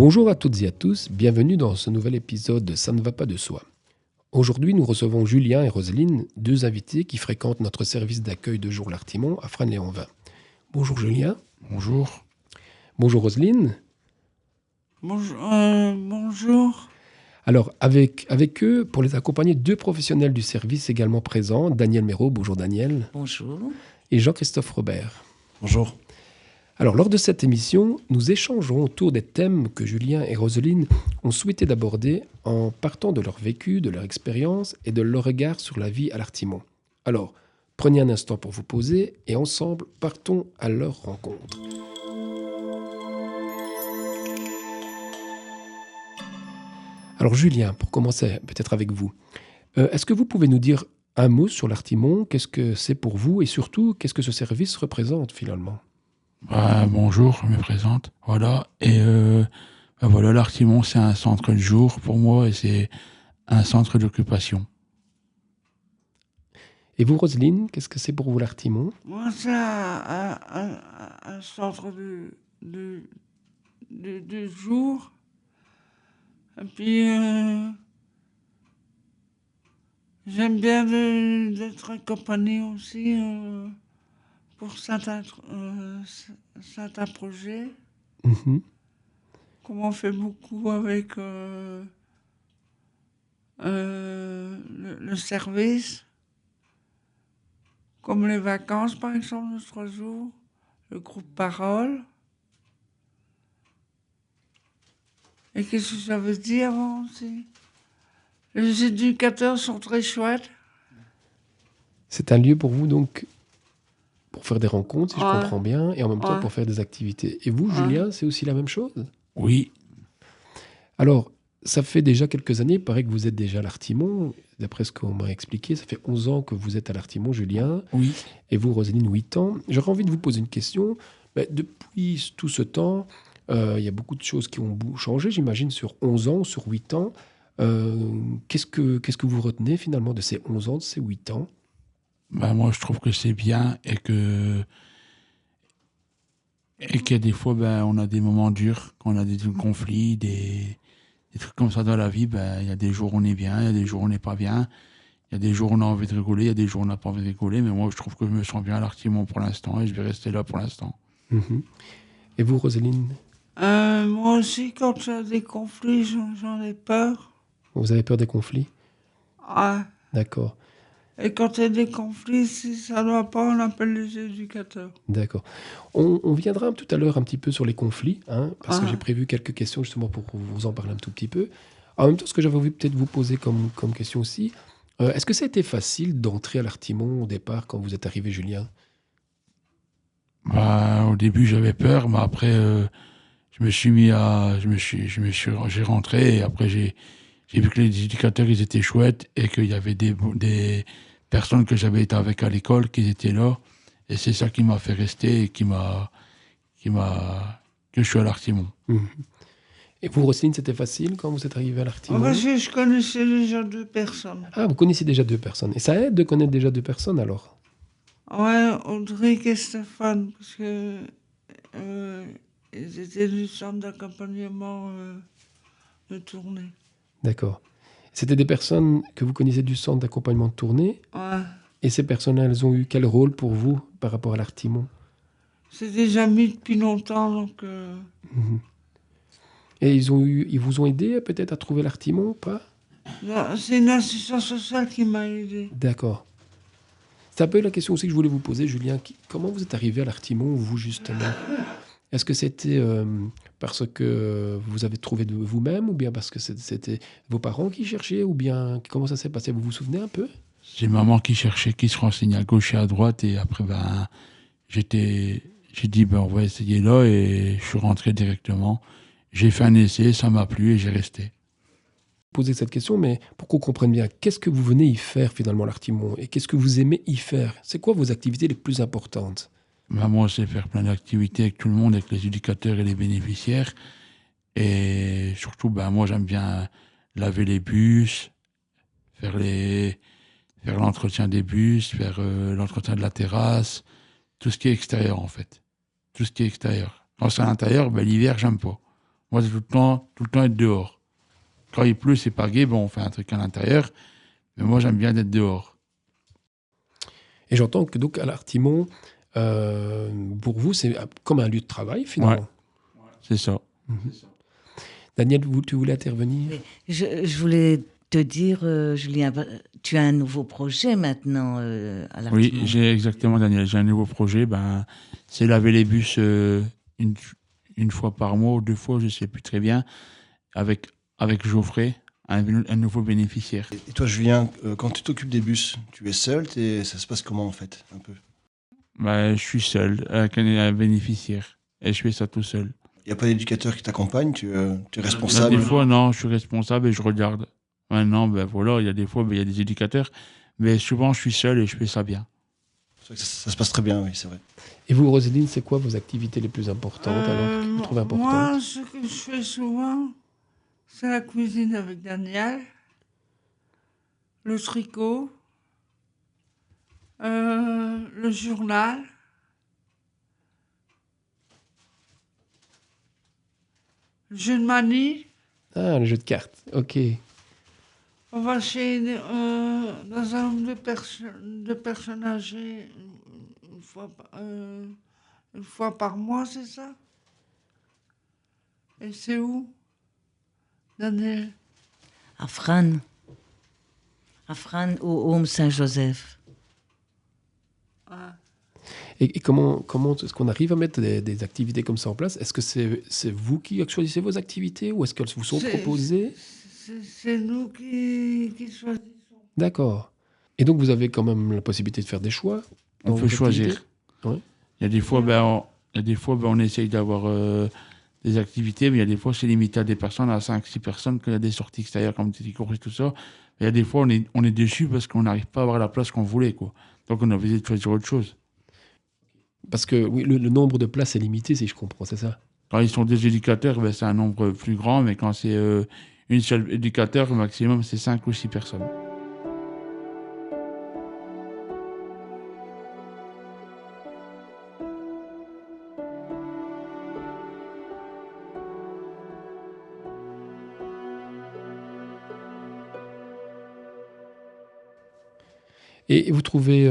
Bonjour à toutes et à tous, bienvenue dans ce nouvel épisode de Ça ne va pas de soi. Aujourd'hui, nous recevons Julien et Roselyne, deux invités qui fréquentent notre service d'accueil de jour l'Artimon à Frasnes-les-en-Vins. Bonjour Julien. Bonjour. Bonjour Roselyne. Bonjour. Alors, avec eux, pour les accompagner, deux professionnels du service également présents, Daniel Méraud, bonjour Daniel, Bonjour. et Jean-Christophe Robert. Bonjour. Alors, lors de cette émission, nous échangerons autour des thèmes que Julien et Roselyne ont souhaité d'aborder en partant de leur vécu, de leur expérience et de leur regard sur la vie à l'Artimon. Alors, prenez un instant pour vous poser et ensemble, partons à leur rencontre. Alors, Julien, pour commencer peut-être avec vous, est-ce que vous pouvez nous dire un mot sur l'Artimon? Qu'est-ce que c'est pour vous et surtout, qu'est-ce que ce service représente finalement? Bonjour, je me présente. Voilà. Et voilà, l'Artimon, c'est un centre de jour pour moi et c'est un centre d'occupation. Et vous, Roselyne, qu'est-ce que c'est pour vous l'Artimon? Moi, c'est un centre de jour. Et puis, j'aime bien d'être accompagnée aussi pour certains projets. Mhm. Comme on fait beaucoup avec le service. Comme les vacances, par exemple, de 3 jours, le groupe Parole. Et qu'est-ce que ça veut dire aussi? Les éducateurs sont très chouettes. C'est un lieu pour vous, donc, pour faire des rencontres, si je Ouais. comprends bien, et en même temps Ouais. pour faire des activités. Et vous, Ouais. Julien, c'est aussi la même chose? Oui, Alors, ça fait déjà quelques années, il paraît que vous êtes déjà à l'Artimon. D'après ce qu'on m'a expliqué, ça fait 11 ans que vous êtes à l'Artimon, Julien, oui. et vous, Roselyne, 8 ans. J'aurais envie de vous poser une question. Depuis tout ce temps, il y a beaucoup de choses qui ont changé, j'imagine, sur 11 ans, sur 8 ans. Qu'est-ce que vous retenez finalement de ces 11 ans, de ces 8 ans? Moi, je trouve que c'est bien et qu'il y a des fois, on a des moments durs, quand on a des conflits, des trucs comme ça dans la vie. Il y a des jours où on est bien, il y a des jours où on n'est pas bien. Il y a des jours où on a envie de rigoler, il y a des jours où on n'a pas envie de rigoler. Mais moi, je trouve que je me sens bien à l'Artimon pour l'instant et je vais rester là pour l'instant. Mhm. Et vous, Roselyne, Moi aussi, quand j'ai des conflits, j'en ai peur. vous avez peur des conflits? Ouais. D'accord. Et quand il y a des conflits, si ça ne va pas, on appelle les éducateurs. D'accord. On viendra tout à l'heure un petit peu sur les conflits, hein, parce que Ah. j'ai prévu quelques questions justement pour vous en parler un tout petit peu. En même temps, ce que j'avais envie peut-être vous poser comme question aussi, est-ce que ça a été facile d'entrer à l'Artimon au départ quand vous êtes arrivé, Julien? Au début, j'avais peur, mais après, je me suis mis à, j'ai rentré et après j'ai vu que les éducateurs ils étaient chouettes et qu'il y avait des personnes que j'avais été avec à l'école qui étaient là et c'est ça qui m'a fait rester et que je suis à l'Artimon. Mhm. Et vous, Roselyne, c'était facile quand vous êtes arrivé à l'Artimon? Parce que je connaissais déjà 2 personnes. Ah, vous connaissez déjà 2 personnes. Et ça aide de connaître déjà 2 personnes alors? Ouais, Audrey et Stéphane, parce que ils étaient du centre d'accompagnement de tournée. D'accord. C'était des personnes que vous connaissez du centre d'accompagnement de tournée. Ouais. Et ces personnes, elles ont eu quel rôle pour vous par rapport à l'Artimon? C'est déjà mis depuis longtemps, donc... Mhm. Et ils vous ont aidé peut-être à trouver l'Artimon ou pas? Non, c'est une assistance sociale qui m'a aidé. D'accord. C'est un peu la question aussi que je voulais vous poser, Julien. Comment vous êtes arrivé à l'Artimon, vous, justement? Est-ce que c'était parce que vous avez trouvé de vous-même, ou bien parce que c'était vos parents qui cherchaient, ou bien comment ça s'est passé? Vous vous souvenez un peu? J'ai maman qui cherchait, qui se renseignait à gauche et à droite et après j'ai dit on va essayer là et je suis rentré directement. J'ai fait un essai, ça m'a plu et j'ai resté. Poser cette question, mais pour qu'on comprenne bien, qu'est-ce que vous venez y faire finalement à l'Artimon? Et qu'est-ce que vous aimez y faire? C'est quoi vos activités les plus importantes? Moi, c'est faire plein d'activités avec tout le monde, avec les éducateurs et les bénéficiaires. Et surtout, moi, j'aime bien laver les bus, faire l'entretien des bus, faire l'entretien de la terrasse, tout ce qui est extérieur, en fait. Tout ce qui est extérieur. Quand c'est à l'intérieur, l'hiver, j'aime pas. Moi, c'est tout le temps être dehors. Quand il pleut, c'est pas gai, bon, on fait un truc à l'intérieur. Mais moi, j'aime bien d'être dehors. Et j'entends que donc à l'Artimon, pour vous, c'est comme un lieu de travail finalement. C'est ça. Daniel, tu voulais intervenir? Je voulais te dire, Julien, tu as un nouveau projet maintenant à l'Artimon. Oui, j'ai exactement, Daniel. J'ai un nouveau projet. Ben, c'est laver les bus une fois par mois ou 2 fois, je sais plus très bien, avec Geoffrey, un nouveau bénéficiaire. Et toi, Julien, quand tu t'occupes des bus, tu es seul, ça se passe comment en fait, un peu? Ben, je suis seul avec un bénéficiaire et je fais ça tout seul. Il n'y a pas d'éducateur qui t'accompagne, tu es Ben, responsable. des fois, non, je suis responsable et je regarde. Maintenant, ben voilà, il y a des fois, ben, il y a des éducateurs, mais souvent, je suis seul et je fais ça bien. C'est vrai que ça se passe très bien, oui, c'est vrai. Et vous, Roselyne, c'est quoi vos activités les plus importantes alors que vous trouvez importantes? Moi, ce que je fais souvent, c'est la cuisine avec Daniel, le tricot, le journal. Le jeu de manie. Ah, le jeu de cartes, ok. On va chez dans un homme de personnes âgées une fois par mois, c'est ça? Et c'est où, Daniel? À Frane, au Home Saint-Joseph. Ah. Et comment est-ce qu'on arrive à mettre des activités comme ça en place? Est-ce que c'est vous qui choisissez vos activités ou est-ce qu'elles vous sont proposées? C'est nous qui choisissons. D'accord. Et donc vous avez quand même la possibilité de faire des choix? On peut choisir. Ouais. Il y a des fois, on essaye d'avoir des activités, mais il y a des fois, c'est limité à des personnes, à 5-6 personnes, qu'il y a des sorties extérieures comme des courses et tout ça. Mais il y a des fois, on est déçus parce qu'on n'arrive pas à avoir la place qu'on voulait, quoi. Donc, on a obligé de choisir autre chose. Parce que oui, le nombre de places est limité, si je comprends, c'est ça? Quand ils sont des éducateurs, ben, c'est un nombre plus grand, mais quand c'est une seule éducateur, le maximum, c'est 5 ou 6 personnes. Et vous trouvez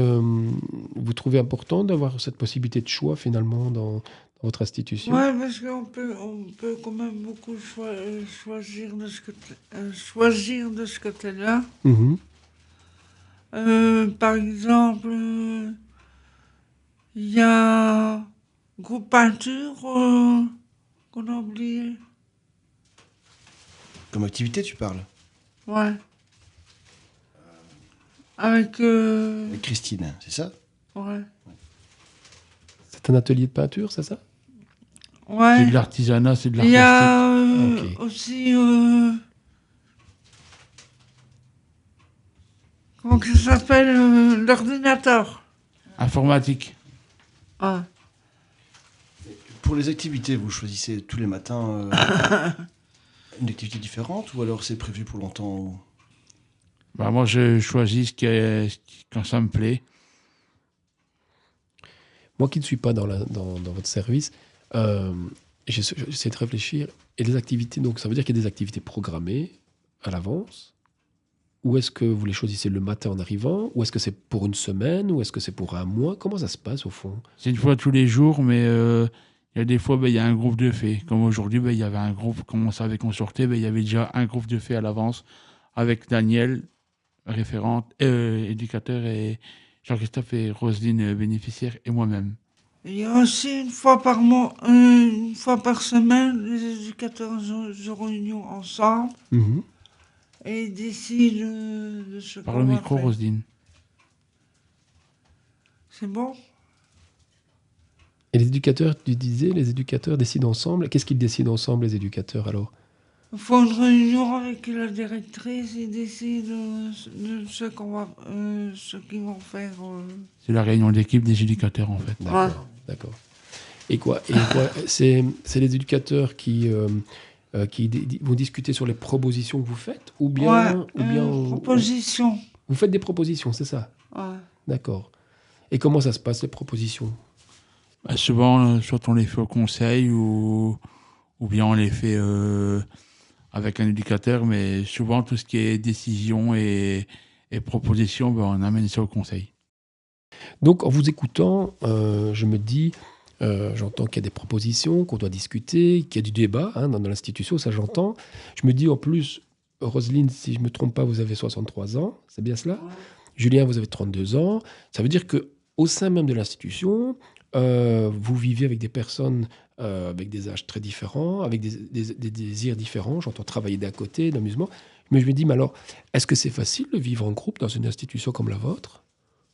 important d'avoir cette possibilité de choix finalement dans votre institution? Ouais, parce qu'on peut quand même beaucoup choisir de ce côté-là. Mhm. Par exemple, il y a groupe peinture qu'on a oublié. Comme activité, tu parles? Ouais. Avec... Avec Christine, c'est ça? ouais. C'est un atelier de peinture, c'est ça? Ouais. C'est de l'artisanat, c'est de l'art Il y plastique. a Ok. aussi... comment que ça s'appelle? L'ordinateur. Informatique. Ah. Pour les activités, vous choisissez tous les matins une activité différente ou alors c'est prévu pour longtemps? Bah, moi, je choisis quand ça me plaît. Moi qui ne suis pas dans votre service, j'essaie de réfléchir. Et les activités, donc ça veut dire qu'il y a des activités programmées à l'avance? Ou est-ce que vous les choisissez le matin en arrivant? Ou est-ce que c'est pour une semaine? Ou est-ce que c'est pour un mois? Comment ça se passe au fond? C'est une fois tous les jours, mais il y a des fois, ben, il y a un groupe de faits. Comme aujourd'hui, ben, il y avait un groupe, comme on savait qu'on sortait, ben, il y avait déjà un groupe de faits à l'avance avec Daniel, référente, éducateur, et Jean-Christophe et Roselyne, bénéficiaire, et moi-même. Il y a aussi une fois par mois, une fois par semaine, les éducateurs se réunissent ensemble Mhm. et ils décident de ce Par qu'on le va micro, faire. Roselyne. C'est bon? Et les éducateurs, tu disais, les éducateurs décident ensemble. Qu'est-ce qu'ils décident ensemble, les éducateurs, alors? Il faut une réunion avec la directrice, ils décident de ce qu'ils vont faire. C'est la réunion d'équipe des éducateurs, en fait. D'accord, Ouais. d'accord. Et quoi c'est les éducateurs qui vont discuter sur les propositions que vous faites? Ou bien, Proposition. vous faites des propositions, c'est ça? Ouais. D'accord. Et comment ça se passe, les propositions? Bah, souvent, soit on les fait au conseil ou ou bien on les fait avec un éducateur, mais souvent tout ce qui est décision et proposition, ben, on amène ça au conseil. Donc, en vous écoutant, je me dis, j'entends qu'il y a des propositions, qu'on doit discuter, qu'il y a du débat hein, dans l'institution, ça j'entends. Je me dis en plus, Roselyne, si je ne me trompe pas, vous avez 63 ans, c'est bien cela? Julien, vous avez 32 ans. Ça veut dire que au sein même de l'institution, vous vivez avec des personnes avec des âges très différents, avec des désirs différents. J'entends travailler d'un côté, d'amusement. Mais je me dis, mais alors, est-ce que c'est facile de vivre en groupe dans une institution comme la vôtre?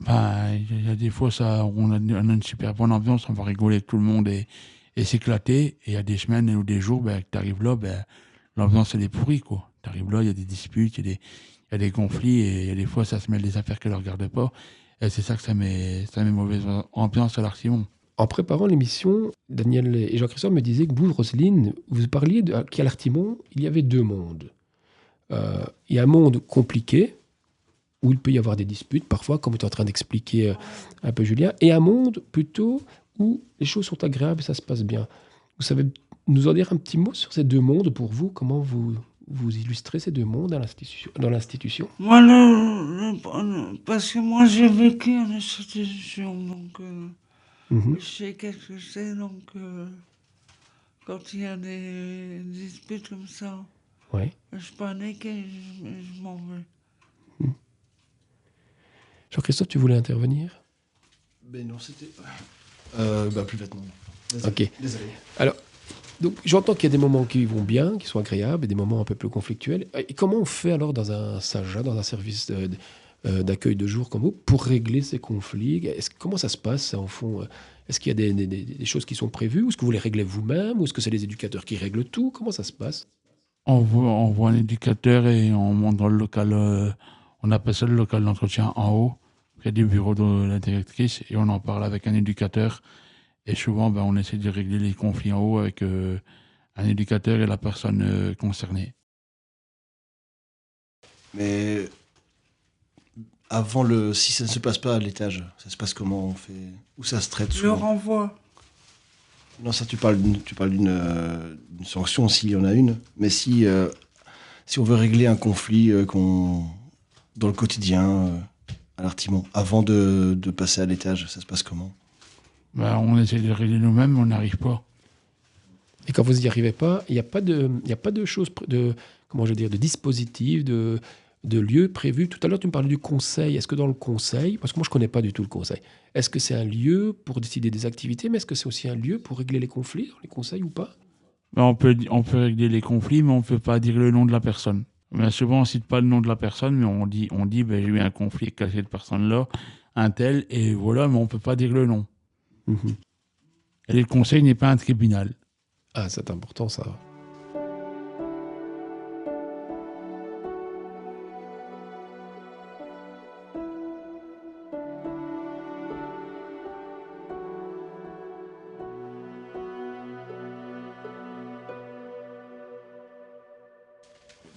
Ben, il y a des fois, on a une super bonne ambiance, on va rigoler avec tout le monde et s'éclater. Et il y a des semaines ou des jours, ben, que tu arrives là, ben, l'ambiance elle est pourrie, quoi. Tu arrives là, il y a des disputes, il y a des conflits, et il y a des fois, ça se mêle des affaires qu'elle ne regarde pas. Et c'est ça que ça met mauvaise ambiance à l'Artimon. En préparant l'émission, Daniel et Jean-Christophe me disaient que vous, Roselyne, vous parliez qu'à l'Artimon, il y avait deux mondes. Il y a un monde compliqué, où il peut y avoir des disputes, parfois, comme tu es en train d'expliquer un peu Julien, et un monde plutôt où les choses sont agréables et ça se passe bien. Vous savez nous en dire un petit mot sur ces deux mondes pour vous? Comment vous illustrez ces deux mondes dans l'institution? Moi, parce que moi, j'ai vécu en institution, donc Mhm. je sais qu'est-ce que c'est. Donc, quand il y a des disputes comme ça, Ouais. je panique et je m'en vais. Jean-Christophe, tu voulais intervenir? Ben non, c'était. Plus maintenant. Désolé. Ok. Désolé. Alors, donc, j'entends qu'il y a des moments qui vont bien, qui sont agréables, et des moments un peu plus conflictuels. Et comment on fait alors dans un SAJA, dans un service d'accueil de jour comme vous, pour régler ces conflits? Comment ça se passe, ça, en fond? Est-ce qu'il y a des choses qui sont prévues? Ou est-ce que vous les réglez vous-même? Ou est-ce que c'est les éducateurs qui règlent tout? Comment ça se passe? On voit un éducateur et on monte dans le local, on appelle ça le local d'entretien en haut, près du bureau de la directrice, et on en parle avec un éducateur. Et souvent, ben, on essaie de régler les conflits en haut avec un éducateur et la personne concernée. Mais si ça ne se passe pas à l'étage, ça se passe comment on fait? Où ça se traite Je le souvent? renvoie. Non, ça tu parles d'une sanction s'il y en a une. Mais si on veut régler un conflit dans le quotidien à l'Artimon, avant de passer à l'étage, ça se passe comment? Ben, on essaie de le régler nous-mêmes, mais on n'arrive pas. Et quand vous n'y arrivez pas, il n'y a pas de choses, comment je veux dire, de dispositifs, de lieux prévus. Tout à l'heure, tu me parlais du conseil. Est-ce que dans le conseil, parce que moi, je ne connais pas du tout le conseil, est-ce que c'est un lieu pour décider des activités, mais est-ce que c'est aussi un lieu pour régler les conflits dans les conseils ou pas? Ben, on peut régler les conflits, mais on ne peut pas dire le nom de la personne. Ben, souvent, on ne cite pas le nom de la personne, mais on dit ben, j'ai eu un conflit avec cette personne-là, un tel, et voilà, mais on ne peut pas dire le nom. Mhm. Et le conseil n'est pas un tribunal. Ah, c'est important, ça.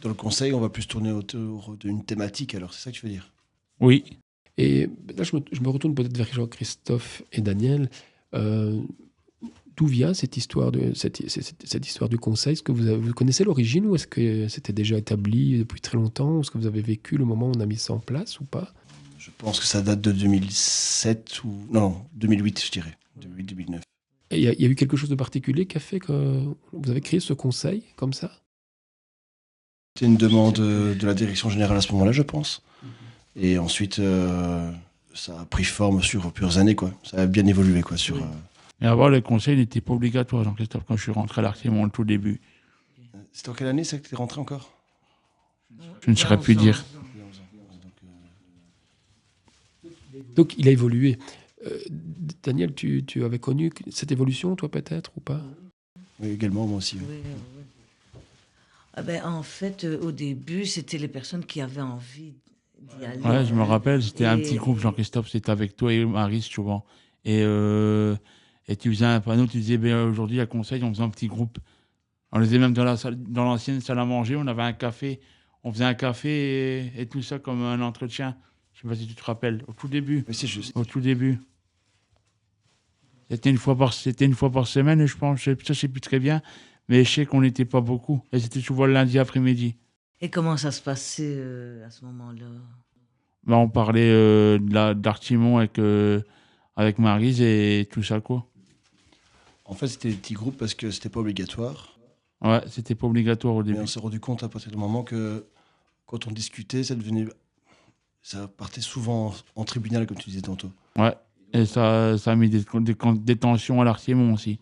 Dans le conseil, on va plus tourner autour d'une thématique, alors c'est ça que tu veux dire? Oui. Et là, je me retourne peut-être vers Jean-Christophe et Daniel. D'où vient cette histoire cette histoire du conseil? Est-ce que vous connaissez l'origine ou est-ce que c'était déjà établi depuis très longtemps? Ou est-ce que vous avez vécu le moment où on a mis ça en place ou pas? Je pense que ça date de 2007 ou... Non, 2008, je dirais. 2008-2009. Et il y a eu quelque chose de particulier qui a fait que vous avez créé ce conseil comme ça? C'était une demande de la direction générale à ce moment-là, je pense. Et ensuite, ça a pris forme sur plusieurs années, quoi. Ça a bien évolué, quoi. Et avant, le conseil n'était pas obligatoire, Jean-Christophe, quand je suis rentré à l'Artimon au tout début. C'était en quelle année, ça, que tu es rentré encore? Je ne saurais plus dire. Donc il a évolué. Daniel, tu avais connu cette évolution, toi peut-être, ou pas? Oui, également, moi aussi. Oui. Oui, oui. Ah ben, en fait, au début, c'était les personnes qui avaient envie d'y aller. Ouais, je me rappelle, c'était un Et- petit groupe, Jean-Christophe, c'était avec toi et Marie souvent. Et tu faisais un panneau, tu disais, ben, aujourd'hui, à Conseil, on faisait un petit groupe. On le faisait même dans l'ancienne salle à manger, on avait un café. On faisait un café et tout ça comme un entretien. Je ne sais pas si tu te rappelles, au tout début. Mais c'est juste. Au tout début. C'était une fois par semaine, je pense. Ça, je ne sais plus très bien. Mais je sais qu'on n'était pas beaucoup. Et c'était souvent le lundi après-midi. Et comment ça se passait à ce moment-là? Bah, on parlait d'Artimon avec Maryse et tout ça, quoi. En fait, c'était des petits groupes parce que c'était pas obligatoire. Ouais, c'était pas obligatoire au Mais début. on s'est rendu compte à partir du moment que quand on discutait, ça partait souvent en tribunal, comme tu disais tantôt. Ouais. Et ça a mis des tensions à l'Artimon aussi.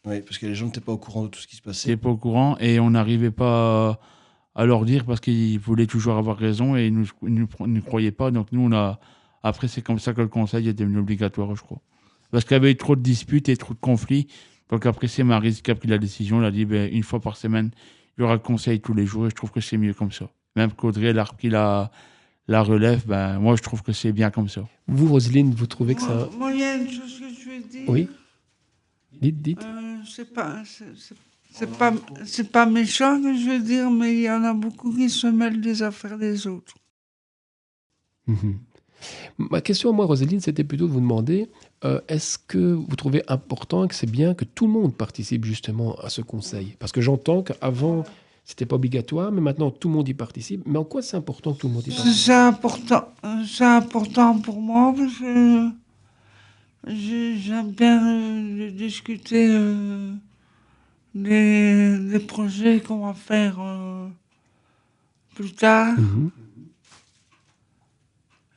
Oui, parce que les gens n'étaient pas au courant de tout ce qui se Ils passait. n'étaient pas au courant et on n'arrivait pas à leur dire parce qu'ils voulaient toujours avoir raison et ils nous croyaient pas. Donc nous, après, c'est comme ça que le conseil est devenu obligatoire, je crois. Parce qu'il y avait eu trop de disputes et trop de conflits. Donc après, c'est Maryse qui a pris la décision. Elle a dit, ben, une fois par semaine, il y aura le conseil tous les jours et je trouve que c'est mieux comme ça. Même qu'Audrey, elle a repris la relève, ben, moi, je trouve que c'est bien comme ça. Vous, Roselyne, vous trouvez que ça... Moi, il y a une chose que je veux dire. Oui. Dites. C'est pas méchant que je veux dire, mais il y en a beaucoup qui se mêlent des affaires des autres. Mhm. Ma question, moi, Roselyne, c'était plutôt de vous demander, est-ce que vous trouvez important et que c'est bien que tout le monde participe justement à ce conseil? Parce que j'entends qu'avant, c'était pas obligatoire, mais maintenant, tout le monde y participe. Mais en quoi c'est important que tout le monde y participe? C'est important pour moi parce que j'aime bien discuter des projets qu'on va faire plus tard. Mhm.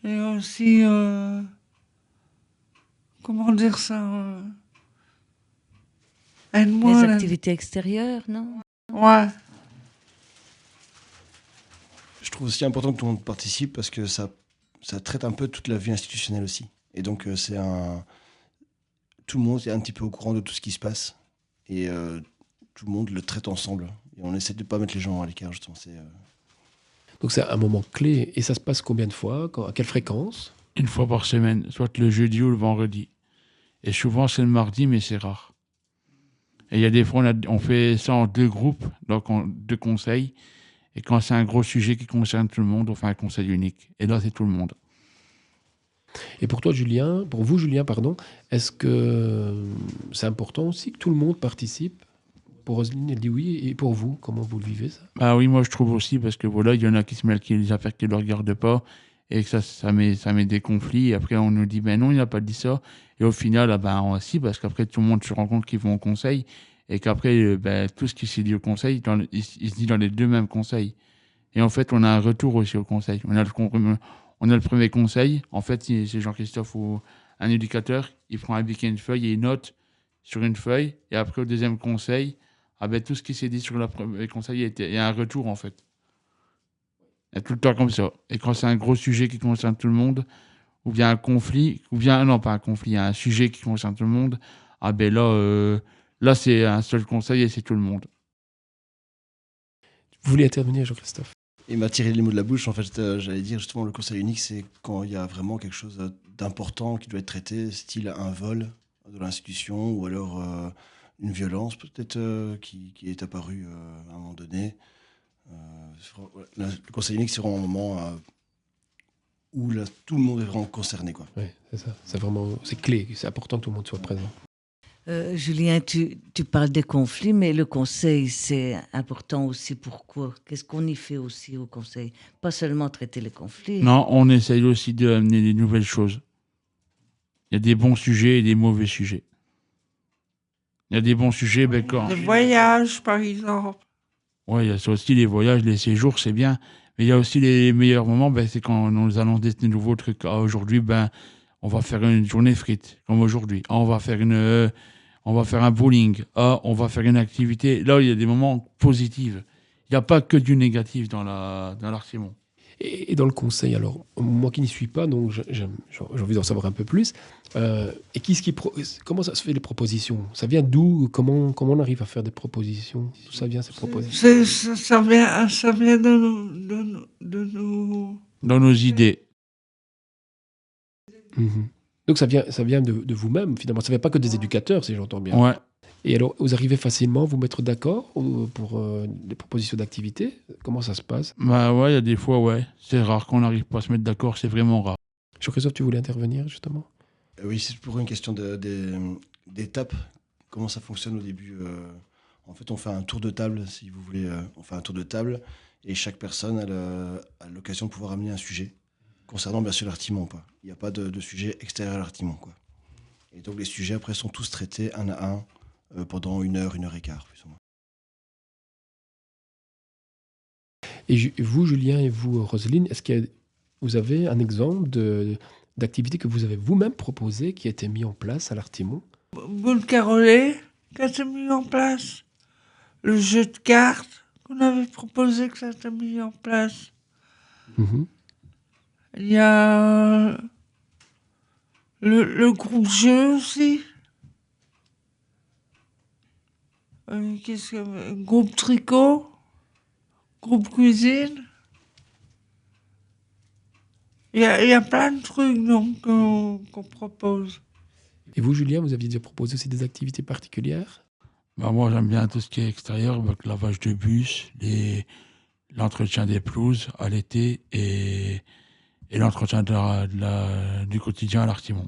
Et aussi, comment dire ça aide-moi. Les là. activités extérieures, non? Ouais. Je trouve aussi important que tout le monde participe parce que ça traite un peu toute la vie institutionnelle aussi. Et donc, tout le monde est un petit peu au courant de tout ce qui se passe. Et tout le monde le traite ensemble. Et on essaie de ne pas mettre les gens à l'écart, justement. Donc c'est un moment clé. Et ça se passe combien de fois? À quelle fréquence? Une fois par semaine, soit le jeudi ou le vendredi. Et souvent, c'est le mardi, mais c'est rare. Et il y a des fois, on fait ça en 2 groupes, donc en 2 conseils. Et quand c'est un gros sujet qui concerne tout le monde, on fait un conseil unique. Et là, c'est tout le monde. Et pour vous, Julien, pardon, est-ce que c'est important aussi que tout le monde participe? Pour Roselyne, elle dit oui. Et pour vous, comment vous le vivez, ça? Ah oui, moi, je trouve aussi, parce que voilà, il y en a qui se mêlent qui des affaires qui ne le regardent pas. Et que ça met des conflits. Et après, on nous dit, ben non, il n'a pas dit ça. Et au final, ah ben, si, parce qu'après, tout le monde se rend compte qu'ils vont au conseil. Et qu'après, ben, tout ce qui s'est dit au conseil, il se dit dans les 2 mêmes conseils. Et en fait, on a un retour aussi au conseil. On a le premier conseil. En fait, c'est Jean-Christophe ou un éducateur. Il prend un bic et une feuille et il note sur une feuille. Et après, au deuxième conseil, ah ben, tout ce qui s'est dit sur le premier conseil, il y a un retour, en fait. Il y a tout le temps comme ça. Et quand c'est un gros sujet qui concerne tout le monde, ou bien un conflit, ou bien, non, pas un conflit, un sujet qui concerne tout le monde, ah ben là c'est un seul conseil et c'est tout le monde. Vous voulez intervenir, Jean-Christophe? Il m'a tiré les mots de la bouche. En fait, j'allais dire justement le conseil unique, c'est quand il y a vraiment quelque chose d'important qui doit être traité, style un vol de l'institution ou alors une violence peut-être qui est apparue à un moment donné. Le conseil unique, c'est vraiment un moment où là, tout le monde est vraiment concerné, quoi. Oui, c'est ça. C'est clé. C'est important que tout le monde soit présent. Julien, tu parles des conflits, mais le conseil, c'est important aussi. Pourquoi? Qu'est-ce qu'on y fait aussi au conseil? Pas seulement traiter les conflits. Non, on essaye aussi d'amener des nouvelles choses. Il y a des bons sujets et des mauvais sujets. Il y a des bons sujets, ben quand... Les voyages, par exemple. Ouais, il y a ça aussi, les voyages, les séjours, c'est bien. Mais il y a aussi les meilleurs moments, ben, c'est quand on nous annonce des nouveaux trucs. Ah, aujourd'hui, ben, on va faire une journée frites, comme aujourd'hui. Ah, on va faire un bowling. Ah, on va faire une activité. Là, il y a des moments positifs. Il n'y a pas que du négatif dans l'Artimon. Et dans le conseil, alors, moi qui n'y suis pas, donc j'ai envie d'en savoir un peu plus. Et comment ça se fait les propositions? Ça vient d'où? Comment on arrive à faire des propositions? D'où ça vient ces propositions? Ça vient de nos... Dans nos idées. Mhm. Donc ça vient de vous-même, finalement. Ça ne vient pas que des éducateurs, si j'entends bien. Ouais. Et alors, vous arrivez facilement à vous mettre d'accord pour des propositions d'activité? Comment ça se passe? Bah ouais, il y a des fois, ouais. C'est rare qu'on n'arrive pas à se mettre d'accord, c'est vraiment rare. Jean-Christophe, tu voulais intervenir, justement? Oui, c'est pour une question d'étape. Comment ça fonctionne au début En fait, on fait un tour de table, si vous voulez. On fait un tour de table et chaque personne a l'occasion de pouvoir amener un sujet concernant bien sûr l'artimon. Il n'y a pas de sujet extérieur à l'artimon, quoi. Et donc les sujets après sont tous traités un à un pendant 1 heure et quart, plus ou moins. Et vous, Julien, et vous, Roselyne, est-ce que vous avez un exemple d'activité que vous avez vous-même proposée qui a été mise en place à l'Artimon? Boule carolée, qui a été mis en place. Le jeu de cartes qu'on avait proposé, que ça a été mis en place. Mhm. Il y a le groupe jeu aussi. Qu'est-ce que... Groupe tricot, groupe cuisine. Il y a plein de trucs donc, qu'on propose. Et vous, Julien, vous aviez déjà proposé aussi des activités particulières? Bah, moi, j'aime bien tout ce qui est extérieur, donc lavage de bus, l'entretien des pelouses à l'été et l'entretien du quotidien à l'Artimon.